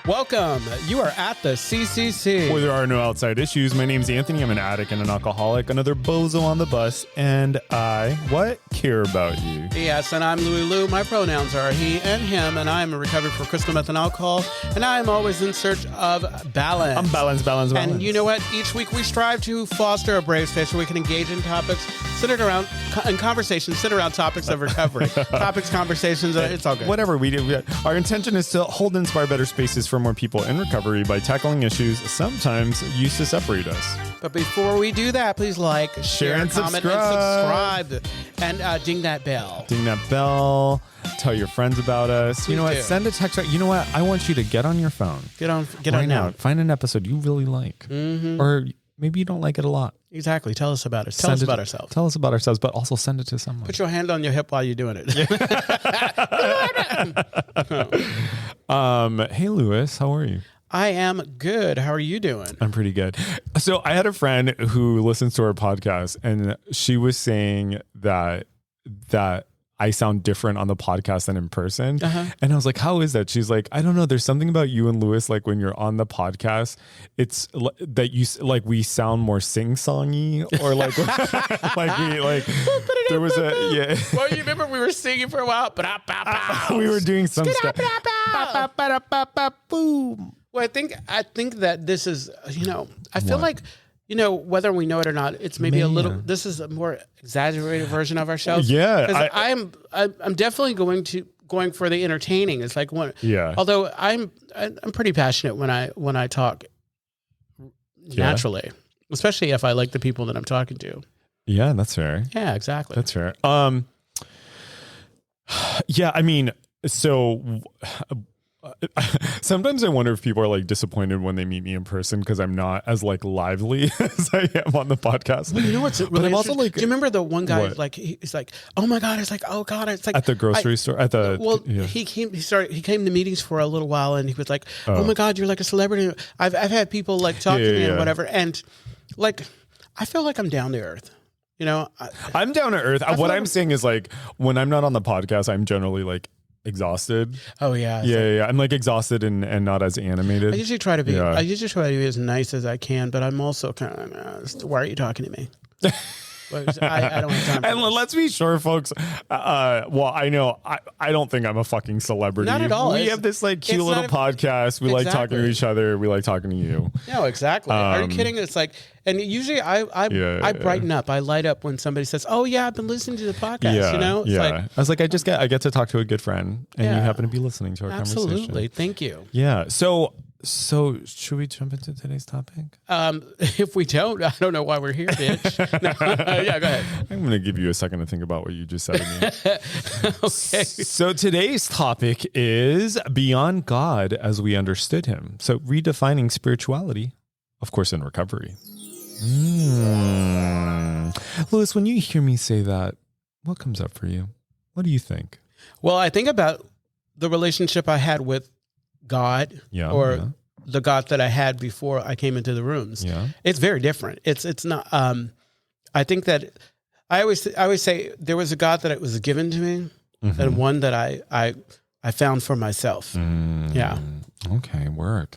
Welcome. You are at the CCC. Where there are no outside issues. My name's Anthony. I'm an addict and an alcoholic, another bozo on the bus, and I, care about you. Yes, and I'm LouiLou. My pronouns are he and him, and I am a recovered for crystal meth and alcohol, and I am always in search of balance. I'm balance. And you know what? Each week we strive to foster a brave space where we can engage in topics centered around, in conversations centered around topics of recovery. Conversations, it's all good. Whatever we do. Our intention is to hold and inspire better spaces for more people in recovery by tackling issues sometimes used to separate us. But before we do that, please like, share, and comment, and subscribe. And ding that bell. Ding that bell. Tell your friends about us. You know what? Send a text. You know what? I want you to get on your phone. Get on now. Find an episode you really like. Mm-hmm. Or maybe you don't like it a lot. Exactly. Tell us about it. Tell us about ourselves. Tell us about ourselves, but also send it to someone. Put your hand on your hip while you're doing it. Hey, Lewis, how are you? I am good. How are you doing? I'm pretty good. So I had a friend who listens to our podcast, and she was saying that I sound different on the podcast than in person. Uh-huh. And I was like, how is that? She's like, I don't know. There's something about you and Lewis, like when you're on the podcast, it's that you like we sound more sing-songy, or like there was Well, you remember we were singing for a while. We were doing some stuff. Boom. Well, I think that this is, I feel like, whether we know it or not, it's maybe a little. This is a more exaggerated version of ourselves. Yeah, I'm definitely going for the entertaining. It's like one. Yeah. Although I'm pretty passionate when I talk naturally, especially if I like the people that I'm talking to. Yeah, that's fair. Yeah, exactly. That's fair. Yeah, I mean, so. Sometimes I wonder if people are like disappointed when they meet me in person because I'm not as like lively as I am on the podcast. Well, you know what's really I'm also like, do you remember the one guy like he's like, oh my god, it's like, oh god, it's like at the grocery store at the he came to meetings for a little while and he was like, oh my god, you're like a celebrity. I've had people like talk to me and whatever, and like I feel like I'm down to earth. I'm down to earth. What I'm saying is like when I'm not on the podcast, I'm generally like exhausted. Oh yeah. Yeah. I'm like exhausted and not as animated. I usually try to be as nice as I can, but I'm also kind of, why are you talking to me? I don't have time. And let's be sure, folks. Well, I know I don't think I'm a fucking celebrity. Not at all. We have this like cute little podcast. We like talking to each other. We like talking to you. No, exactly. Are you kidding? It's like, and usually I brighten up. I light up when somebody says, "Oh yeah, I've been listening to the podcast." It's like, I was like, I get to talk to a good friend, and you happen to be listening to our conversation. Absolutely, thank you. Yeah. So should we jump into today's topic? If we don't, I don't know why we're here, bitch. Yeah, go ahead. I'm going to give you a second to think about what you just said to me. Okay. So today's topic is Beyond God as We Understood Him. So redefining spirituality, of course, in recovery. Lewis, when you hear me say that, what comes up for you? What do you think? Well, I think about the relationship I had with God the God that I had before I came into the rooms. Yeah. It's very different. It's not, I think that I always say there was a God that it was given to me and one that I found for myself. Yeah. Okay. Word.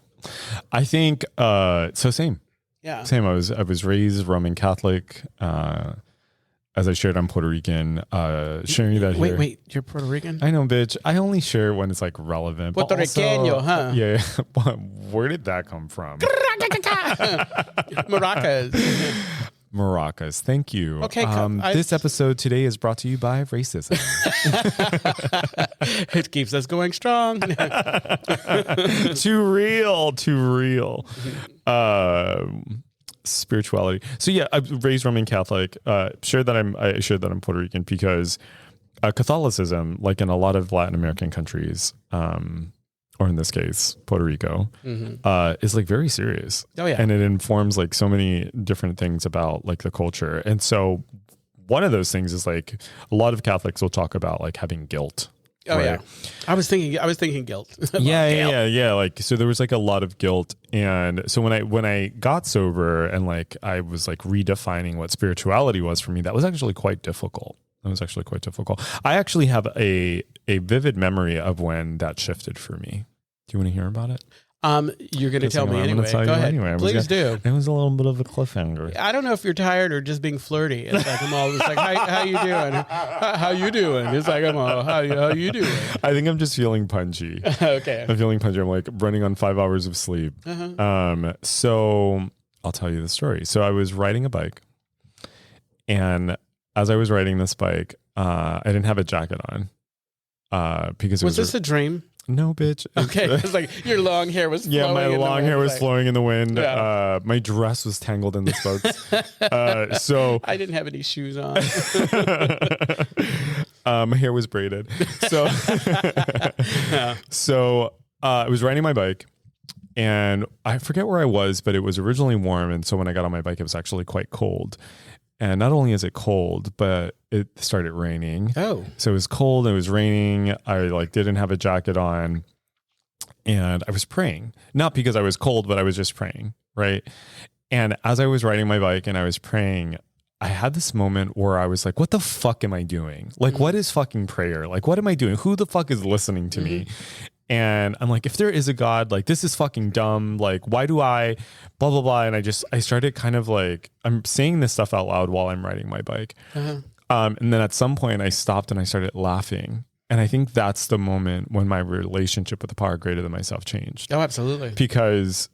I think, so same. Yeah. Same. I was raised Roman Catholic, as I shared, I'm Puerto Rican. Sharing that here. Wait, you're Puerto Rican? I know, bitch. I only share it when it's like relevant. Puerto Riqueño, huh? Yeah. Where did that come from? Maracas. Thank you. Okay. This episode today is brought to you by racism. It keeps us going strong. Too real. Spirituality. So yeah, I was raised Roman Catholic. Sure that I'm Puerto Rican because Catholicism, like in a lot of Latin American countries, or in this case Puerto Rico, is like very serious. Oh yeah, and it informs like so many different things about like the culture. And so one of those things is like a lot of Catholics will talk about like having guilt. Oh right? Yeah, I was thinking guilt. Yeah. Like, so there was like a lot of guilt. And so when I got sober and like, I was like redefining what spirituality was for me, that was actually quite difficult. I actually have a vivid memory of when that shifted for me. Do you want to hear about it? You're going to tell me anyway. Go ahead. Please do. It was a little bit of a cliffhanger. I don't know if you're tired or just being flirty. It's like I'm always like, how you doing? How you doing? It's like I'm all, how you doing? I think I'm just feeling punchy. Okay. I'm feeling punchy. I'm like running on 5 hours of sleep. So I'll tell you the story. So I was riding a bike, and as I was riding this bike, I didn't have a jacket on because was this a dream? No, bitch. Okay. It's like your long hair was flowing. Yeah, my long hair was flowing in the wind. Yeah. My dress was tangled in the spokes. So I didn't have any shoes on. My hair was braided. So, so I was riding my bike, and I forget where I was, but it was originally warm. And so when I got on my bike, it was actually quite cold. And not only is it cold, but it started raining. Oh. So it was cold, it was raining. I didn't have a jacket on, and I was praying. Not because I was cold, but I was just praying, right? And as I was riding my bike and I was praying, I had this moment where I was like, what the fuck am I doing? Like, what is fucking prayer? Like, what am I doing? Who the fuck is listening to me? And I'm like, if there is a God, like, this is fucking dumb. Like, why do I blah, blah, blah. And I started kind of like, I'm saying this stuff out loud while I'm riding my bike. And then at some point I stopped and I started laughing. And I think that's the moment when my relationship with the power greater than myself changed. Oh, absolutely. Because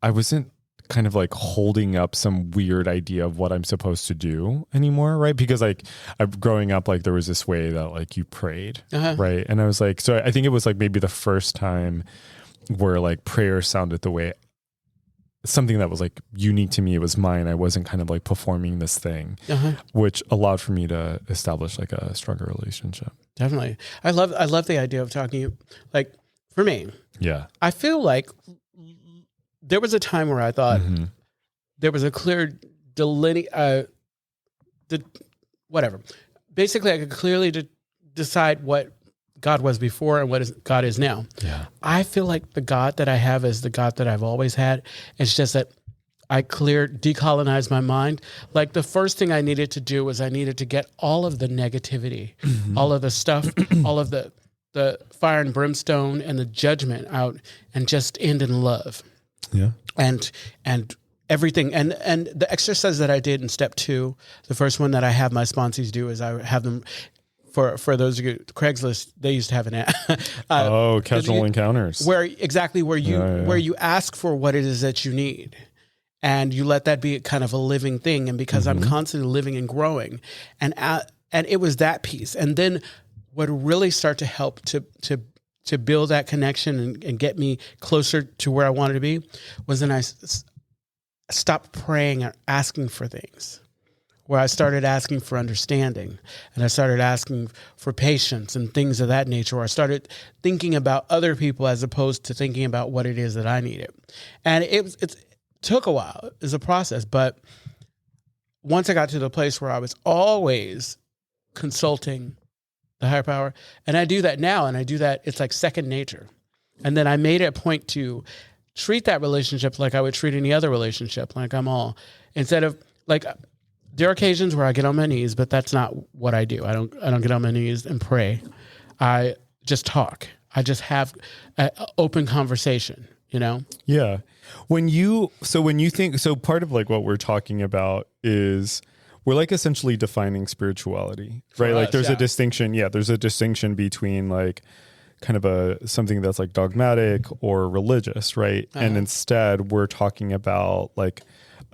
I wasn't kind of like holding up some weird idea of what I'm supposed to do anymore, right? Because like I'm growing up, like there was this way that like you prayed, right? And I was like, so I think it was like maybe the first time where like prayer sounded the way, something that was like unique to me. It was mine. I wasn't kind of like performing this thing, which allowed for me to establish like a stronger relationship. Definitely. I love the idea of talking, like for me. Yeah. I feel like there was a time where I thought there was a clear whatever. Basically, I could clearly decide what God was before and what God is now. Yeah. I feel like the God that I have is the God that I've always had. It's just that I decolonized my mind. Like the first thing I needed to do was I needed to get all of the negativity, all of the stuff, all of the fire and brimstone and the judgment out and just end in love. Yeah. And everything. And the exercise that I did in step 2, the first one that I have my sponsees do is I have them for those of you, Craigslist, they used to have an ad. Casual encounters. Where you ask for what it is that you need. And you let that be kind of a living thing. And because I'm constantly living and growing, and it was that piece. And then what really start to help to build that connection and get me closer to where I wanted to be was then I stopped praying or asking for things, where I started asking for understanding, and I started asking for patience and things of that nature, where I started thinking about other people as opposed to thinking about what it is that I needed. And it took a while. It was a process, but once I got to the place where I was always consulting the higher power, and I do that now, and I do that, it's like second nature. And then I made it a point to treat that relationship like I would treat any other relationship, like instead of like, there are occasions where I get on my knees, but that's not what I do. I don't get on my knees and pray. I just talk. I just have an open conversation, you know? Yeah. When you think, so part of like what we're talking about is we're like essentially defining spirituality, right? Like there's a distinction. Yeah. There's a distinction between like kind of something that's like dogmatic or religious, right? And instead we're talking about like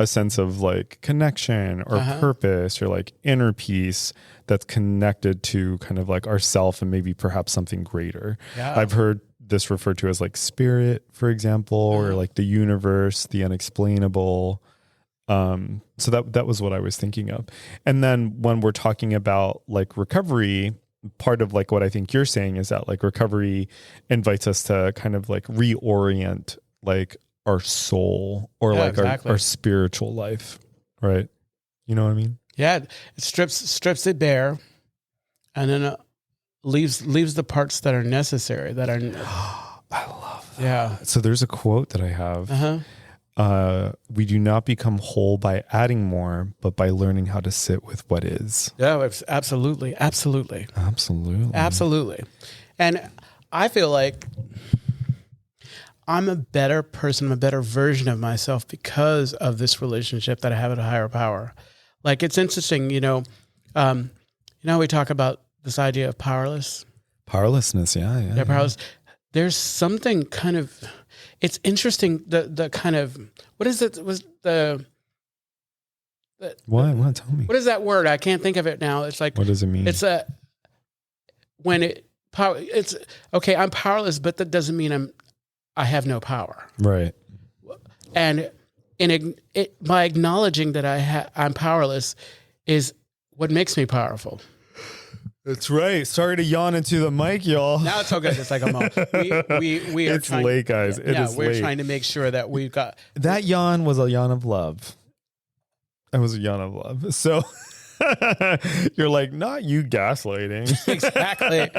a sense of like connection or purpose or like inner peace that's connected to kind of like ourself and maybe perhaps something greater. Yeah. I've heard this referred to as like spirit, for example, or like the universe, the unexplainable. So that was what I was thinking of. And then when we're talking about like recovery, part of like what I think you're saying is that like recovery invites us to kind of like reorient like our soul or our spiritual life, right? You know what I mean? Yeah, it strips it bare, and then leaves the parts that are necessary. That are. I love that. Yeah. So there's a quote that I have. We do not become whole by adding more, but by learning how to sit with what is. Yeah, absolutely. And I feel like I'm a better person, I'm a better version of myself because of this relationship that I have with a higher power. Like, it's interesting, we talk about this idea of powerlessness. Yeah. Powerless. There's something kind of, it's interesting. The kind of, what is it? Was what? Tell me. What is that word? I can't think of it now. It's like, what does it mean? It's okay. I'm powerless, but that doesn't mean I have no power. Right. And by acknowledging that I'm powerless is what makes me powerful. That's right. Sorry to yawn into the mic, y'all. Now it's all good. It's like we are. It's late, guys. We're trying to make sure that we've got that yawn was a yawn of love. It was a yawn of love. So you're like, not you gaslighting. Exactly.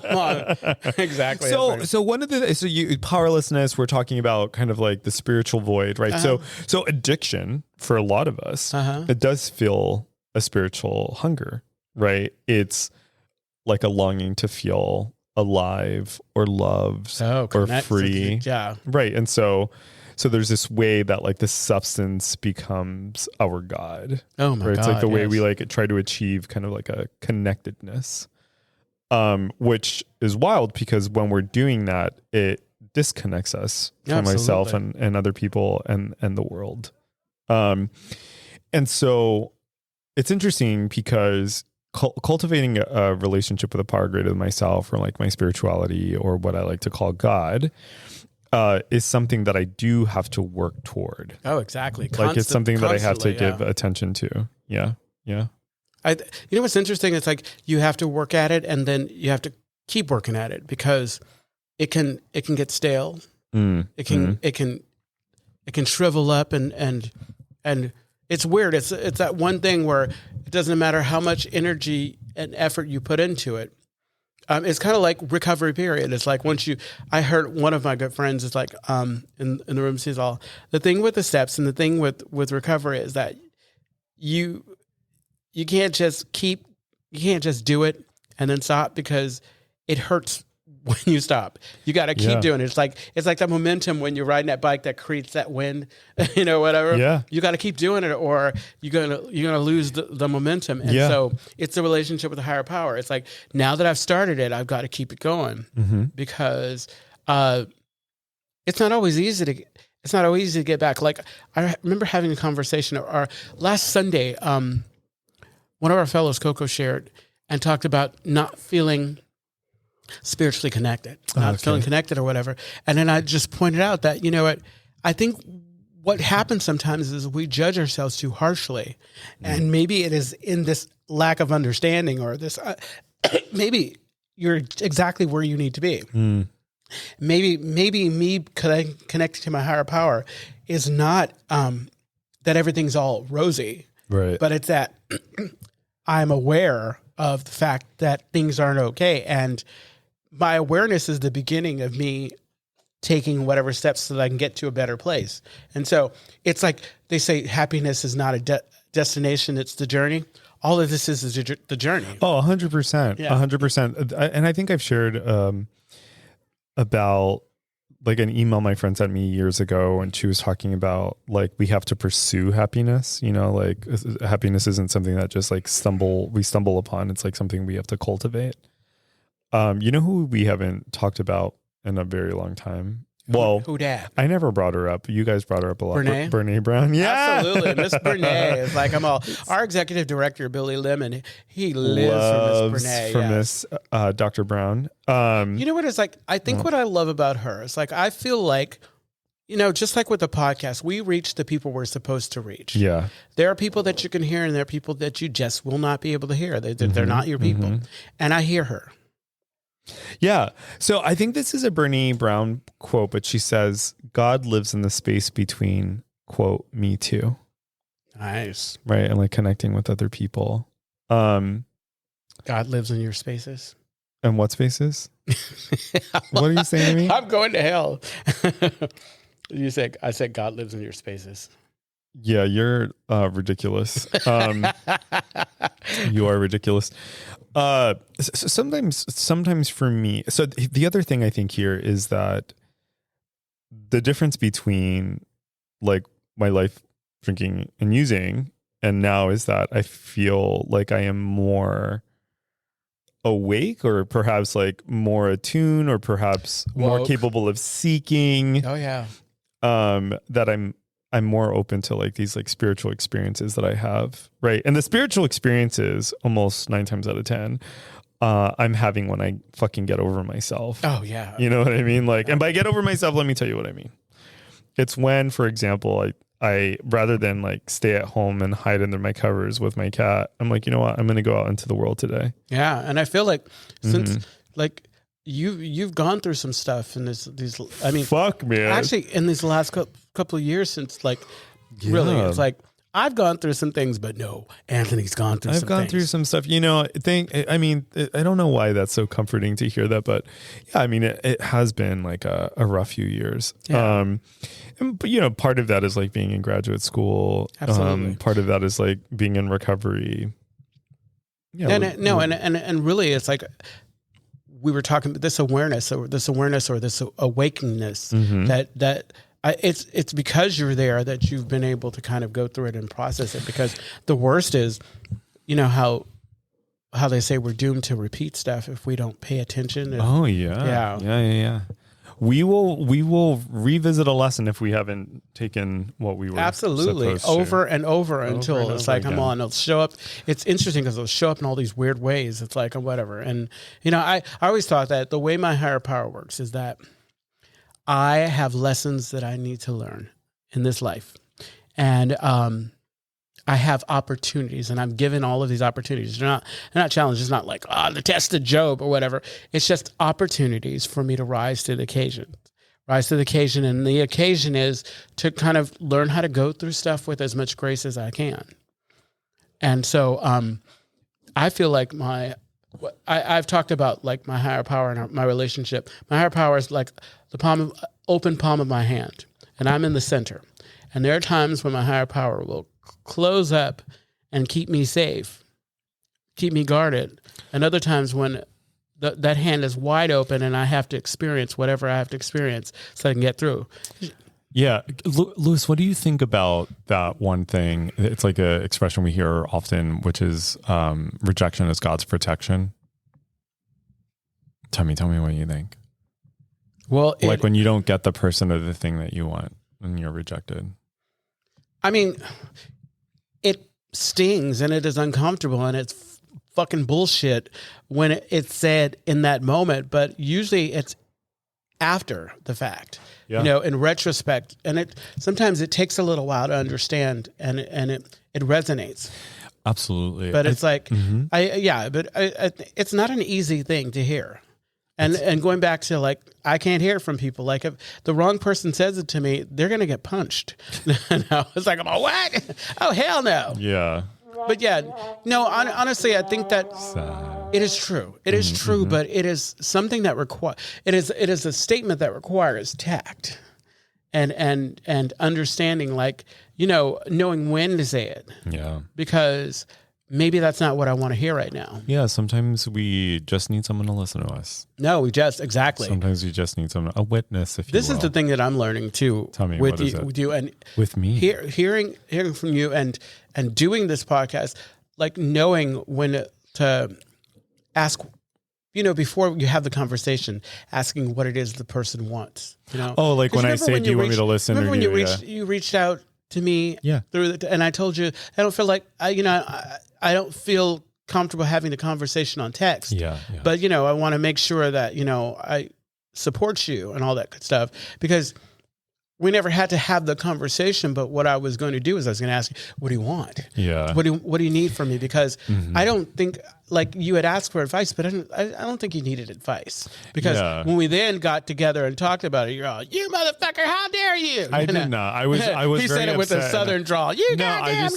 Come on. Exactly. So one of the powerlessness, we're talking about kind of like the spiritual void, right? So addiction for a lot of us, it does feel a spiritual hunger, right? It's like a longing to feel alive or loved or free. Yeah. Right. And so there's this way that like the substance becomes our God. Oh my God. It's like the way we like try to achieve kind of like a connectedness, which is wild because when we're doing that, it disconnects us from ourselves and other people and the world. And so it's interesting because cultivating a relationship with a power greater than myself, or like my spirituality, or what I like to call God, is something that I do have to work toward. Oh, exactly. Like it's something that I have to give attention to. Yeah. What's interesting? It's like you have to work at it, and then you have to keep working at it because it can get stale. It can shrivel up, and it's weird. It's that one thing where it doesn't matter how much energy and effort you put into it. It's kind of like recovery period. It's like I heard one of my good friends is like, in the room, she's all, the thing with the steps and the thing with recovery is that you can't just do it and then stop because it hurts when you stop. You got to keep doing it. It's like that momentum when you're riding that bike that creates that wind, whatever. Yeah. You got to keep doing it, or you're gonna lose the momentum. And so it's a relationship with a higher power. It's like, now that I've started it, I've got to keep it going because it's not always easy to get back. Like, I remember having a conversation last Sunday. One of our fellows, Coco, shared and talked about not feeling spiritually connected, not feeling connected or whatever. And then I just pointed out that, I think what happens sometimes is we judge ourselves too harshly. And maybe it is in this lack of understanding, or this, maybe you're exactly where you need to be. Maybe me connecting to my higher power is not that everything's all rosy, right? But it's that I'm aware of the fact that things aren't okay. And my awareness is the beginning of me taking whatever steps so that I can get to a better place. And so it's like they say happiness is not a destination, it's the journey. All of this is the journey. Oh, 100%. 100%. And I think I've shared about like an email my friend sent me years ago, and she was talking about like we have to pursue happiness. Like happiness isn't something that just like we stumble upon. It's like something we have to cultivate. Who we haven't talked about in a very long time? Well, who dat? I never brought her up. You guys brought her up a lot. Brene Brown. Yeah. Absolutely. Miss Brene is like, our executive director, Billy Lemon, he lives for Miss Miss Dr. Brown. You know what it's like? I think what I love about her is like, I feel like, just like with the podcast, we reach the people we're supposed to reach. Yeah. There are people that you can hear, and there are people that you just will not be able to hear. They're not your people. And I hear her. Yeah. So I think this is a Brene Brown quote, but she says, God lives in the space between, quote, me too. Nice. Right. And like connecting with other people. God lives in your spaces. And what spaces? What are you saying to me? I'm going to hell. I said God lives in your spaces. Yeah, you're ridiculous. You are ridiculous. Sometimes for me, so the other thing I think here is that the difference between like my life drinking and using and now is that I feel like I am more awake, or perhaps like more attuned, or perhaps more capable of seeking. Oh yeah. That I'm more open to like these like spiritual experiences that I have, right? And the spiritual experiences, almost 9 times out of 10, I'm having when I fucking get over myself. Oh yeah. You know what I mean? Like, and by get over myself, let me tell you what I mean. It's when, for example, I rather than like stay at home and hide under my covers with my cat, I'm like, you know what? I'm going to go out into the world today. Yeah. And I feel like since like you've gone through some stuff in these, I mean, fuck man, actually in these last couple of years since like really, it's like, I've gone through some things, but no, Anthony's gone through some things. I've gone through some stuff. You know, I mean, I don't know why that's so comforting to hear that, but yeah, I mean, it has been like a rough few years. Yeah. But you know, part of that is like being in graduate school. Absolutely. Part of that is like being in recovery. Yeah. And really it's like, we were talking about this awareness or this awakeness that it's because you're there that you've been able to kind of go through it and process it, because the worst is, you know, how they say we're doomed to repeat stuff if we don't pay attention. Yeah. We will revisit a lesson if we haven't taken what we were absolutely over and over until it's like, come on, it'll show up. It's interesting because it'll show up in all these weird ways. It's like, whatever. And, you know, I always thought that the way my higher power works is that I have lessons that I need to learn in this life. And I have opportunities, and I'm given all of these opportunities. They're not challenges. It's not like, the test of Job or whatever. It's just opportunities for me to rise to the occasion. And the occasion is to kind of learn how to go through stuff with as much grace as I can. And so I feel like I've talked about like my higher power and my relationship. My higher power is like the open palm of my hand, and I'm in the center. And there are times when my higher power will close up and keep me safe, keep me guarded. And other times when that hand is wide open and I have to experience whatever I have to experience so I can get through. Yeah. Louis, what do you think about that one thing? It's like an expression we hear often, which is rejection is God's protection. Tell me what you think. Well, like when you don't get the person or the thing that you want and you're rejected. I mean, it stings and it is uncomfortable and it's fucking bullshit when it's said in that moment, but usually it's after the fact, you know, in retrospect. And sometimes it takes a little while to understand and it resonates. Absolutely. But it's like, it's not an easy thing to hear. And going back to like, I can't hear from people. Like if the wrong person says it to me, they're going to get punched. No, it's like, oh, what? Oh, hell no. Yeah. But yeah, no, honestly, I think that it is true. It is true, but it is something that it is a statement that requires tact and understanding, like, you know, knowing when to say it. Yeah. Because maybe that's not what I want to hear right now. Yeah, sometimes we just need someone to listen to us. No, exactly. Sometimes we just need a witness, if you will. This is the thing that I'm learning too. Tell me, with you and with me. Hearing from you and doing this podcast, like knowing when to ask, you know, before you have the conversation, asking what it is the person wants. You know? Oh, like when I say, do you want me to listen? Remember when you reached out to me, and I told you I don't feel like I don't feel comfortable having the conversation on text. Yeah. But, you know, I want to make sure that, you know, I support you and all that good stuff, because we never had to have the conversation. But what I was going to do is I was going to ask you, what do you want? Yeah. What do you need from me? Because I don't think, like, you had asked for advice, but I don't think you needed advice. Because when we then got together and talked about it, you're all, you motherfucker, how dare you? I did not. I was he very said it with a southern drawl. You goddamn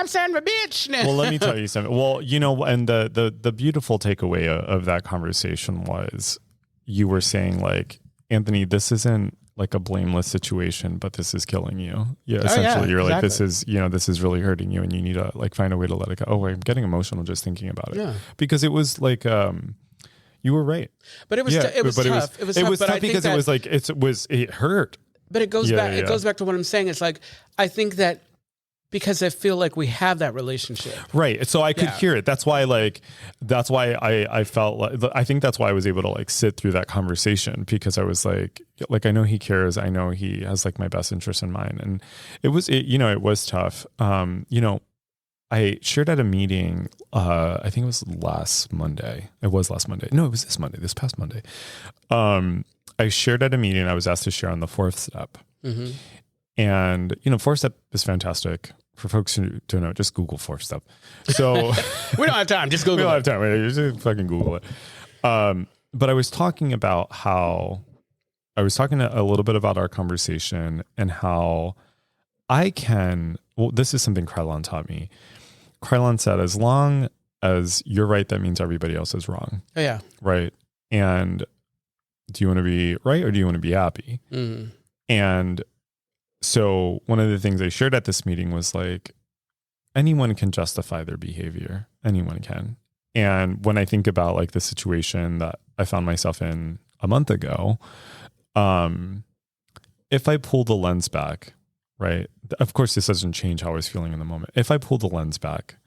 son of a bitch. Well, let me tell you something. Well, you know, and the beautiful takeaway of that conversation was you were saying, like, Anthony, this isn't like a blameless situation, but this is killing you. Yeah, essentially, you're like, this is really hurting you, and you need to like find a way to let it go. Oh, I'm getting emotional just thinking about it. Yeah, because it was like, You were right. But it was tough. It was tough because it hurt. But it goes back. It goes back to what I'm saying. It's like, I think that because I feel like we have that relationship. Right. So I could hear it. That's why I felt like, I think that's why I was able to like sit through that conversation, because I was like, I know he cares. I know he has like my best interest in mind. And it was tough. I shared at a meeting, I think it was last Monday. It was last Monday. No, it was this past Monday. I shared at a meeting. I was asked to share on the 4th step. Mm-hmm. And, 4th step is fantastic. For folks who don't know, just Google 4th step. So we don't have time. Just Google it. We don't have time. Just fucking Google it. But I was talking about a little bit about our conversation and how this is something Krylon taught me. Krylon said, as long as you're right, that means everybody else is wrong. Oh, yeah. Right. And do you want to be right or do you want to be happy? Mm-hmm. And so one of the things I shared at this meeting was like, anyone can justify their behavior. Anyone can. And when I think about like the situation that I found myself in a month ago, if I pull the lens back, right? Of course, this doesn't change how I was feeling in the moment. If I pull the lens back,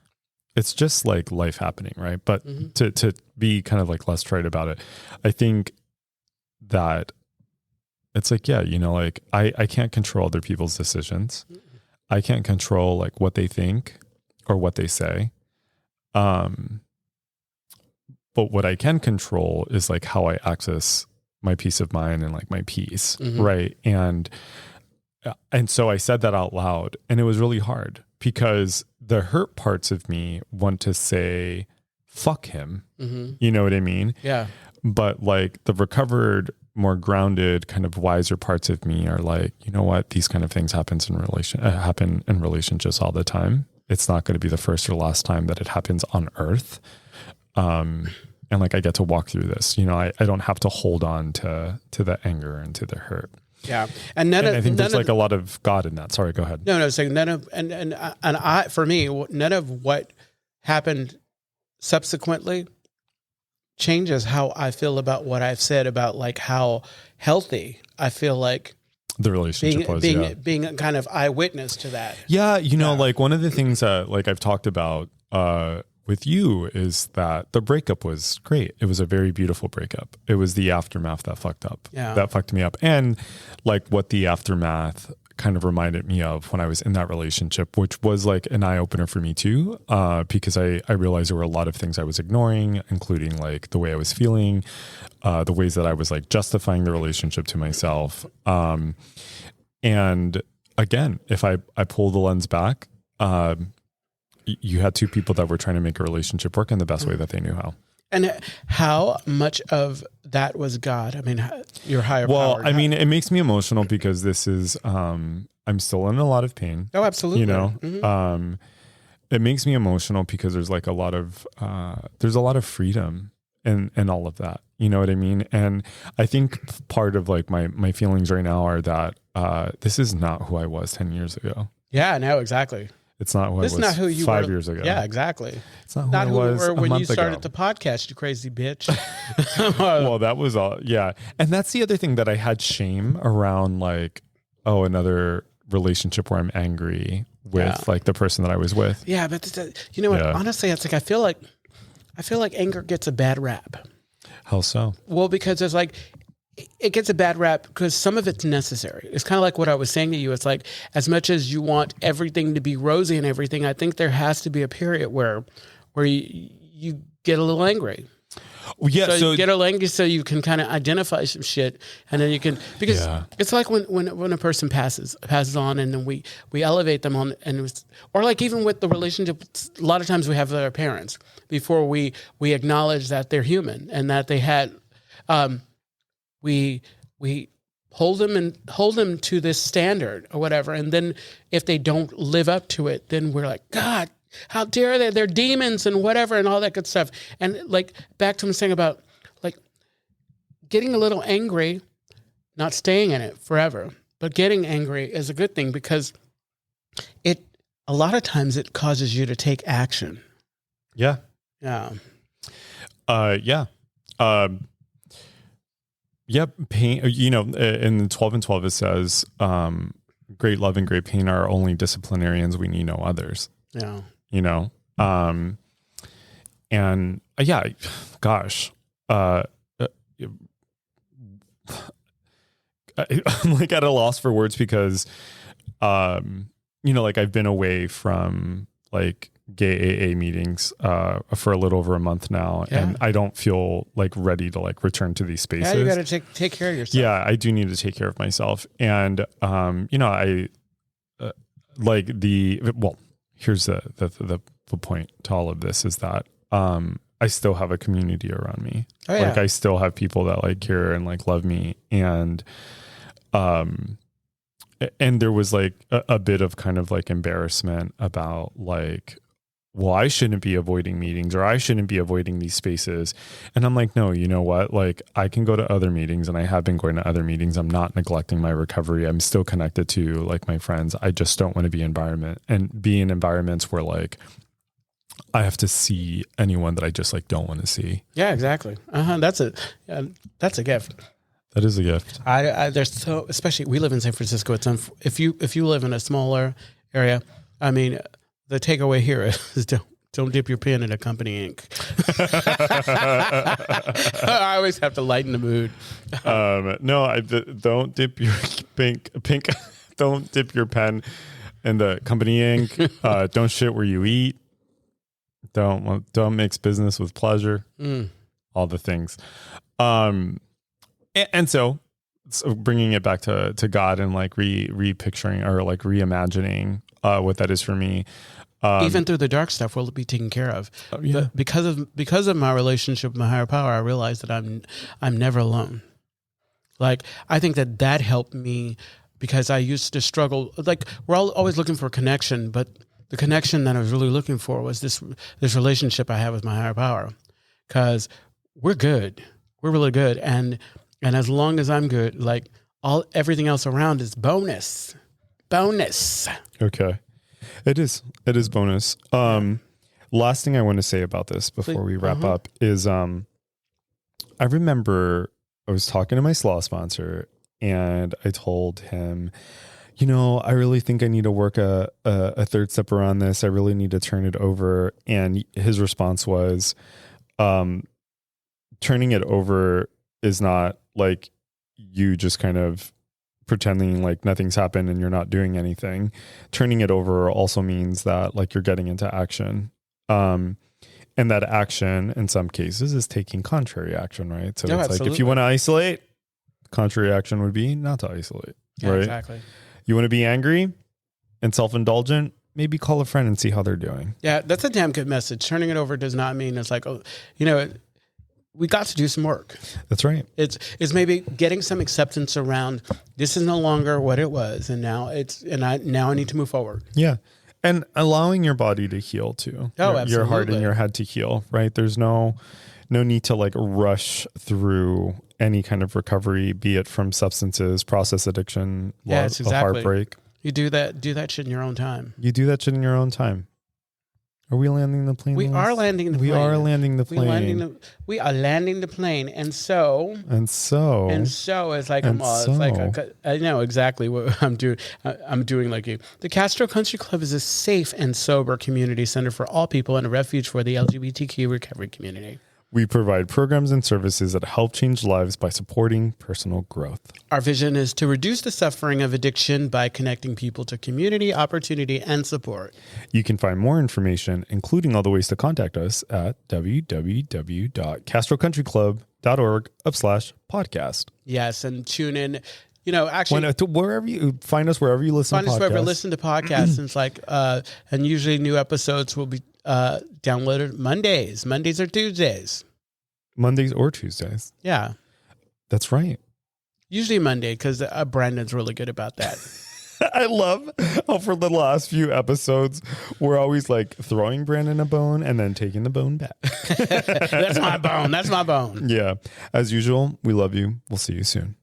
it's just like life happening, right? But to be kind of like less trite about it, I think that it's like, like I can't control other people's decisions. I can't control like what they think or what they say. But what I can control is like how I access my peace of mind and like my peace. Mm-hmm. Right. And so I said that out loud, and it was really hard because the hurt parts of me want to say, fuck him. Mm-hmm. You know what I mean? Yeah. But like the recovered, more grounded, kind of wiser parts of me are like, you know what? These kind of things happen in relationships all the time. It's not going to be the first or last time that it happens on earth. And like, I get to walk through this, I don't have to hold on to the anger and to the hurt. Yeah. I think there's like a lot of God in that. Sorry, go ahead. No, saying none of, for me, none of what happened subsequently changes how I feel about what I've said about like how healthy I feel like the relationship being kind of eyewitness to that. Yeah. Like one of the things that like I've talked about, with you is that the breakup was great. It was a very beautiful breakup. It was the aftermath that fucked me up. And like what the aftermath kind of reminded me of when I was in that relationship, which was like an eye opener for me too, because I realized there were a lot of things I was ignoring, including like the way I was feeling, the ways that I was like justifying the relationship to myself. And again, if I pull the lens back, you had two people that were trying to make a relationship work in the best way that they knew how. And how much of that was God? I mean, your higher power. Well, I mean, it makes me emotional because this is, I'm still in a lot of pain. Oh, absolutely. Mm-hmm. It makes me emotional because there's like a lot of freedom in all of that. You know what I mean? And I think part of like my feelings right now are that, this is not who I was 10 years ago. Yeah, no, exacly. It's not who I was 5 years ago. Yeah, exactly. It's not who I was a month ago. When you started the podcast, you crazy bitch. Well, that was all. Yeah. And that's the other thing that I had shame around, like, another relationship where I'm angry with like the person that I was with. Yeah. But you know what? Yeah. Honestly, it's like, I feel like anger gets a bad rap. How so? Well, because it's like, it gets a bad rap because some of it's necessary. It's kind of like what I was saying to you. It's like, as much as you want everything to be rosy and everything, I think there has to be a period where you get a little angry. Yeah, so you get a little angry so you can kind of identify some shit, and then you can, because it's like when a person passes on, and then we elevate them on, or like even with the relationship, a lot of times we have our parents before we acknowledge that they're human and that they had. We hold them to this standard or whatever, and then if they don't live up to it, then we're like, God, how dare they? They're demons and whatever and all that good stuff. And like back to what I'm saying about like getting a little angry, not staying in it forever, but getting angry is a good thing because a lot of times it causes you to take action. Yeah. Yeah. Yeah. Yep. Pain, in 12 and 12, it says, great love and great pain are only disciplinarians. We need no others. Yeah. And gosh, I'm like at a loss for words because, like I've been away from like gay AA meetings for a little over a month now, and I don't feel like ready to like return to these spaces. Yeah, you got to take care of yourself. Yeah, I do need to take care of myself, and I like here's the point to all of this is that I still have a community around me. Oh, yeah. Like I still have people that like care and like love me, and there was like a bit of kind of like embarrassment about like, well, I shouldn't be avoiding meetings or I shouldn't be avoiding these spaces. And I'm like, no, you know what? Like I can go to other meetings, and I have been going to other meetings. I'm not neglecting my recovery. I'm still connected to like my friends. I just don't want to be in environments where like I have to see anyone that I just like don't want to see. Yeah, exactly. That's a gift. That is a gift. Especially we live in San Francisco. If you live in a smaller area, I mean, the takeaway here is don't dip your pen in a company ink. I always have to lighten the mood. Don't dip your pink. Don't dip your pen in the company ink. Don't shit where you eat. Don't mix business with pleasure. All the things. And so bringing it back to God and like repicturing or like reimagining what that is for me. Even through the dark stuff, will be taken care of. Because of my relationship with my higher power, I realized that I'm never alone. Like I think that helped me because I used to struggle. Like we're all always looking for a connection, but the connection that I was really looking for was this relationship I have with my higher power. Because we're good, we're really good, and as long as I'm good, like everything else around is bonus. Okay. It is bonus. Last thing I want to say about this before we wrap up is, I remember I was talking to my slaw sponsor and I told him, I really think I need to work a third step around this. I really need to turn it over. And his response was, turning it over is not like you just kind of pretending like nothing's happened and you're not doing anything. Turning it over also means that like you're getting into action. And that action in some cases is taking contrary action, right? So it's absolutely. Like if you want to isolate, contrary action would be not to isolate. Yeah, right? Exactly. You want to be angry and self-indulgent, maybe call a friend and see how they're doing. Yeah, that's a damn good message. Turning it over does not mean it's like, we got to do some work. That's right. It's maybe getting some acceptance around this is no longer what it was, and now I need to move forward. Yeah, and allowing your body to heal too. Oh, absolutely. Your heart and your head to heal. Right. There's no need to like rush through any kind of recovery, be it from substances, process addiction, exactly. heartbreak. You do that shit in your own time. Are we landing the plane? We are landing the plane. We are landing the plane. We are landing the plane. And so it's like, I know exactly what I'm doing. I'm doing like you. The Castro Country Club is a safe and sober community center for all people and a refuge for the LGBTQ recovery community. We provide programs and services that help change lives by supporting personal growth. Our vision is to reduce the suffering of addiction by connecting people to community, opportunity, and support. You can find more information, including all the ways to contact us, at www.castrocountryclub.org/podcast. Yes, and tune in. Actually, wherever you find us, wherever you listen to podcasts. Find us wherever you listen to podcasts. And it's like, and usually new episodes will be downloaded Mondays or Tuesdays. Mondays or Tuesdays. Yeah. That's right. Usually Monday, because Brandon's really good about that. I love how for the last few episodes, we're always like throwing Brandon a bone and then taking the bone back. That's my bone. Yeah. As usual, we love you. We'll see you soon.